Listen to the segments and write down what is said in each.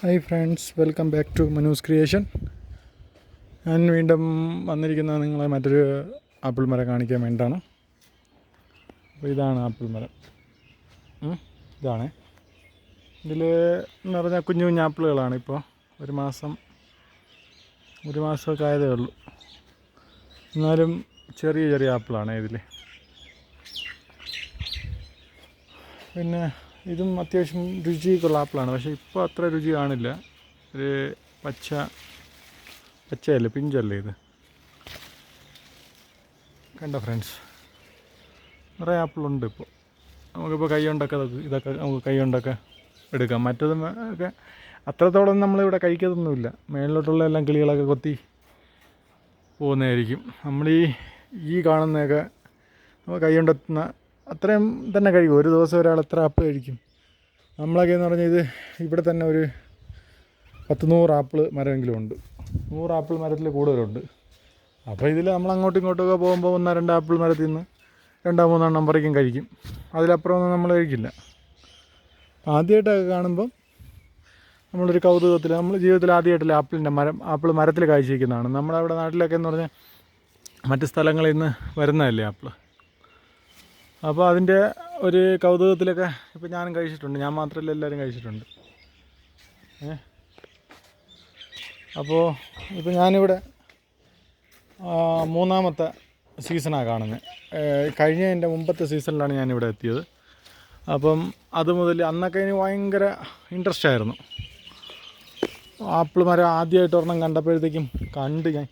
Hi friends, welcome back to Manu's creation. ഞാൻ വീണ്ടും വന്നിരിക്കുന്നത് നിങ്ങളെ മറ്റൊരു ആപ്പിൾ മരം കാണിക്കാൻ വേണ്ടിയിട്ടാണ്. അപ്പോൾ ഇതാണ് ആപ്പിൾ മരം. ഇതാണ് ഇതിൽ എന്ന് പറഞ്ഞാൽ കുഞ്ഞു കുഞ്ഞു ആപ്പിളുകളാണ്. ഇപ്പോൾ ഒരു മാസമൊക്കെ ആയതേ ഉള്ളൂ. എന്നാലും ചെറിയ ചെറിയ ആപ്പിളാണ് ഇതിൽ. പിന്നെ ഇതും അത്യാവശ്യം രുചിയൊക്കെയുള്ള ആപ്പിളാണ്. പക്ഷേ ഇപ്പോൾ അത്ര രുചി കാണില്ല. ഒരു പച്ചയല്ലേ, പിഞ്ചല്ലേ ഇത്. കണ്ട ഫ്രണ്ട്സ്, നിറയെ ആപ്പിളുണ്ട് ഇപ്പോൾ. നമുക്കിപ്പോൾ ഇതൊക്കെ നമുക്ക് കൈ കൊണ്ടൊക്കെ എടുക്കാം. മറ്റതും ഒക്കെ അത്രത്തോളം നമ്മളിവിടെ കഴിക്കത്തൊന്നുമില്ല. മേളിലോട്ടുള്ള എല്ലാം കിളികളൊക്കെ കൊത്തി പോകുന്നതായിരിക്കും. നമ്മൾ ഈ കാണുന്നതൊക്കെ നമ്മൾ കൈ കൊണ്ടെത്തുന്ന അത്രയും തന്നെ കഴിക്കും. ഒരു ദിവസം ഒരാൾ എത്ര ആപ്പിൾ കഴിക്കും? നമ്മളൊക്കെ എന്ന് പറഞ്ഞാൽ ഇത് ഇവിടെ തന്നെ ഒരു 100 ആപ്പിൾ മരമെങ്കിലും ഉണ്ട്. 100 ആപ്പിൾ മരത്തിൽ കൂടുതലുണ്ട്. അപ്പോൾ ഇതിൽ നമ്മൾ അങ്ങോട്ടും ഇങ്ങോട്ടൊക്കെ പോകുമ്പോൾ 1-2 ആപ്പിൾ മരത്തിൽ നിന്ന് 2-3 എണ്ണം പറിക്കും കഴിക്കും. അതിലപ്പുറമൊന്നും നമ്മൾ കഴിക്കില്ല. ആദ്യമായിട്ടൊക്കെ കാണുമ്പം നമ്മളൊരു കൗതുകത്തിൽ, നമ്മൾ ജീവിതത്തിൽ ആദ്യമായിട്ടല്ലേ ആപ്പിൾ മരത്തിൽ കാഴ്ചവെക്കുന്നതാണ്. നമ്മളവിടെ നാട്ടിലൊക്കെ എന്ന് പറഞ്ഞാൽ മറ്റ് സ്ഥലങ്ങളിൽ നിന്ന് വരുന്നതല്ലേ ആപ്പിൾ. അപ്പോൾ അതിൻ്റെ ഒരു കൗതുകത്തിലൊക്കെ ഇപ്പോൾ ഞാനും കഴിച്ചിട്ടുണ്ട്. ഞാൻ മാത്രമല്ല, എല്ലാവരും കഴിച്ചിട്ടുണ്ട്. അപ്പോൾ ഇപ്പോൾ ഞാനിവിടെ 3ാമത്തെ സീസണാണ് കാണുന്നത്. കഴിഞ്ഞ എൻ്റെ മുമ്പത്തെ സീസണിലാണ് ഞാനിവിടെ എത്തിയത്. അപ്പം അതുമുതൽ അന്നൊക്കെ എനിക്ക് ഭയങ്കര ഇൻട്രസ്റ്റ് ആയിരുന്നു. ആപ്പിൾ മരം ആദ്യമായിട്ട് ഒരെണ്ണം കണ്ടപ്പോഴത്തേക്കും ഞാൻ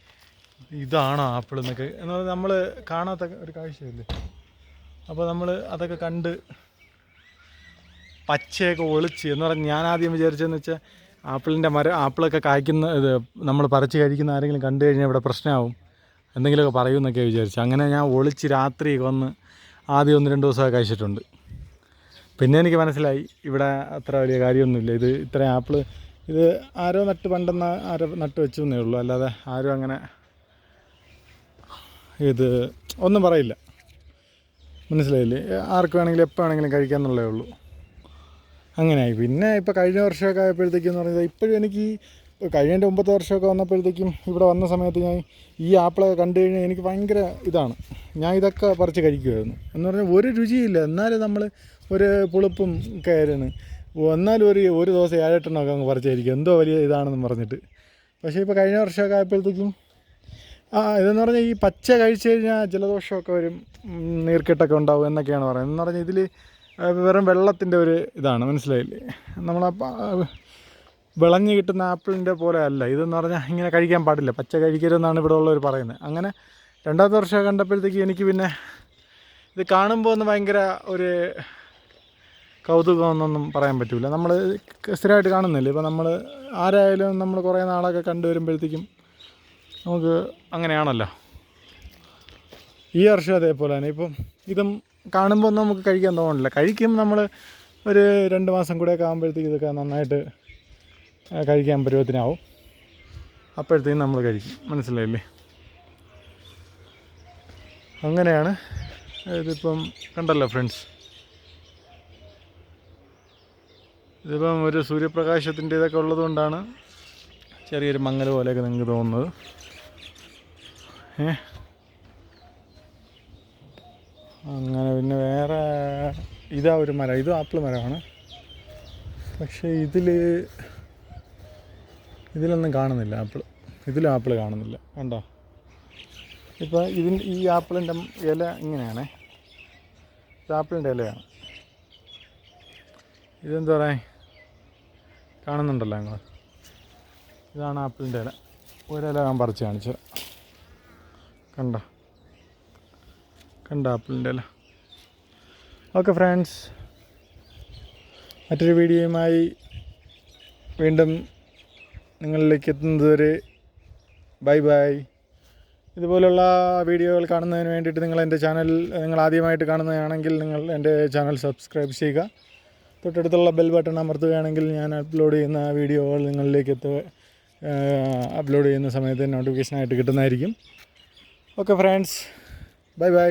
ഇതാണ് ആപ്പിൾ എന്നൊക്കെ എന്ന് പറഞ്ഞാൽ നമ്മൾ കാണാത്ത ഒരു കാഴ്ചയല്ലേ. അപ്പോൾ നമ്മൾ അതൊക്കെ കണ്ട് പച്ചയൊക്കെ ഒളിച്ച് എന്ന് പറഞ്ഞാൽ ഞാൻ ആദ്യം വിചാരിച്ചതെന്ന് വെച്ചാൽ ആപ്പിളൊക്കെ കായ്ക്കുന്ന ഇത് നമ്മൾ പറിച്ച് കഴിക്കുന്ന ആരെങ്കിലും കണ്ടു കഴിഞ്ഞാൽ ഇവിടെ പ്രശ്നമാവും, എന്തെങ്കിലുമൊക്കെ പറയുമെന്നൊക്കെ വിചാരിച്ചു. അങ്ങനെ ഞാൻ ഒളിച്ച് രാത്രി വന്ന് ആദ്യം 1-2 ദിവസമൊക്കെ കഴിച്ചിട്ടുണ്ട്. പിന്നെ എനിക്ക് മനസ്സിലായി ഇവിടെ അത്ര വലിയ കാര്യമൊന്നുമില്ല. ഇത് ഇത്രയും ആപ്പിൾ ഇത് ആരോ നട്ട് വെച്ചു എന്നേ ഉള്ളൂ. അല്ലാതെ ആരും അങ്ങനെ ഇത് ഒന്നും പറയില്ല. മനസ്സിലായില്ലേ? ആർക്ക് വേണമെങ്കിലും എപ്പോൾ വേണമെങ്കിലും കഴിക്കാമെന്നുള്ളതേ ഉള്ളൂ. അങ്ങനെയായി. പിന്നെ ഇപ്പോൾ കഴിഞ്ഞ വർഷമൊക്കെ ആയപ്പോഴത്തേക്കെന്ന് പറഞ്ഞാൽ ഇപ്പോഴും എനിക്ക് കഴിഞ്ഞതിൻ്റെ 9 വർഷമൊക്കെ വന്നപ്പോഴത്തേക്കും ഇവിടെ വന്ന സമയത്ത് ഞാൻ ഈ ആപ്പിളൊക്കെ കണ്ടു കഴിഞ്ഞാൽ എനിക്ക് ഭയങ്കര ഇതാണ്. ഞാൻ ഇതൊക്കെ പറിച്ച് കഴിക്കുമായിരുന്നു. എന്ന് പറഞ്ഞാൽ ഒരു രുചിയില്ല. എന്നാലും നമ്മൾ ഒരു പുളിപ്പും ഒക്കെ ആയിരുന്നു. എന്നാലും ഒരു ദിവസം 7-8 എണ്ണമൊക്കെ അങ്ങ് പറിച്ചായിരിക്കും, എന്തോ വലിയ ഇതാണെന്ന് പറഞ്ഞിട്ട്. പക്ഷേ ഇപ്പോൾ കഴിഞ്ഞ വർഷമൊക്കെ ആയപ്പോഴത്തേക്കും ഇതെന്ന് പറഞ്ഞാൽ ഈ പച്ച കഴിച്ച് കഴിഞ്ഞാൽ ജലദോഷമൊക്കെ വരും, നീർക്കെട്ടൊക്കെ ഉണ്ടാവും എന്നൊക്കെയാണ് പറയുന്നത്. എന്ന് പറഞ്ഞാൽ ഇതിൽ വെറും വെള്ളത്തിൻ്റെ ഒരു ഇതാണ്. മനസ്സിലായില്ലേ? വിളഞ്ഞ് കിട്ടുന്ന ആപ്പിളിൻ്റെ പോലെ അല്ല ഇതെന്ന് പറഞ്ഞാൽ. ഇങ്ങനെ കഴിക്കാൻ പാടില്ല, പച്ച കഴിക്കരുതെന്നാണ് ഇവിടെ ഉള്ളവർ പറയുന്നത്. അങ്ങനെ 2ാമത്തെ വർഷം കണ്ടപ്പോഴത്തേക്ക് എനിക്ക് പിന്നെ ഇത് കാണുമ്പോൾ ഒന്ന് ഭയങ്കര ഒരു കൗതുകമെന്നൊന്നും പറയാൻ പറ്റില്ല. നമ്മൾ സ്ഥിരമായിട്ട് കാണുന്നില്ലേ. ഇപ്പോൾ നമ്മൾ ആരായാലും നമ്മൾ കുറേ നാളൊക്കെ കണ്ടുവരുമ്പോഴത്തേക്കും നമുക്ക് അങ്ങനെയാണല്ലോ. ഈ വർഷം അതേപോലെ തന്നെ. ഇപ്പം ഇതും കാണുമ്പോൾ ഒന്നും നമുക്ക് കഴിക്കാൻ തോന്നില്ല. കഴിക്കും നമ്മൾ ഒരു 2 മാസം കൂടെയൊക്കെ ആകുമ്പോഴത്തേക്കും ഇതൊക്കെ നന്നായിട്ട് കഴിക്കാൻ പരുവത്തിനാവും. അപ്പോഴത്തേക്കും നമ്മൾ കഴിക്കും. മനസ്സിലായില്ലേ? അങ്ങനെയാണ് ഇതിപ്പം. കണ്ടല്ലോ ഫ്രണ്ട്സ്, ഇതിപ്പം ഒരു സൂര്യപ്രകാശത്തിൻ്റെ ഇതൊക്കെ ഉള്ളത് കൊണ്ടാണ് ചെറിയൊരു മങ്ങൽ പോലെയൊക്കെ നിങ്ങൾക്ക് തോന്നുന്നത്. അങ്ങനെ പിന്നെ വേറെ ഇതാ ഒരു മരം. ഇതും ആപ്പിൾ മരമാണ്. പക്ഷേ ഇതിലൊന്നും കാണുന്നില്ല ആപ്പിൾ. ഇതിലും ആപ്പിൾ കാണുന്നില്ല. കണ്ടോ? ഇപ്പോൾ ഈ ആപ്പിളിൻ്റെ ഇല ഇങ്ങനെയാണേ. ഇത് ആപ്പിളിൻ്റെ ഇലയാണ്. ഇതെന്താ പറയുക, കാണുന്നുണ്ടല്ലോ നിങ്ങൾ? ഇതാണ് ആപ്പിളിൻ്റെ ഇല. ഒരില ഞാൻ പറിച്ച് കാണിച്ചത്. കണ്ട ആപ്പിളിൻ്റെ ഇല. ഓക്കെ ഫ്രണ്ട്സ്, മറ്റൊരു വീഡിയോയുമായി വീണ്ടും നിങ്ങളിലേക്ക് എത്തുന്നതുവരെ ബൈ. ഇതുപോലുള്ള വീഡിയോകൾ കാണുന്നതിന് വേണ്ടിയിട്ട് നിങ്ങൾ ആദ്യമായിട്ട് കാണുന്നതാണെങ്കിൽ നിങ്ങൾ എൻ്റെ ചാനൽ സബ്സ്ക്രൈബ് ചെയ്യുക. തൊട്ടടുത്തുള്ള ബെൽ ബട്ടൺ അമർത്തുകയാണെങ്കിൽ ഞാൻ അപ്ലോഡ് ചെയ്യുന്ന വീഡിയോകൾ നിങ്ങളിലേക്ക് അപ്ലോഡ് ചെയ്യുന്ന സമയത്ത് നോട്ടിഫിക്കേഷനായിട്ട് കിട്ടുന്നതായിരിക്കും. Okay friends, by.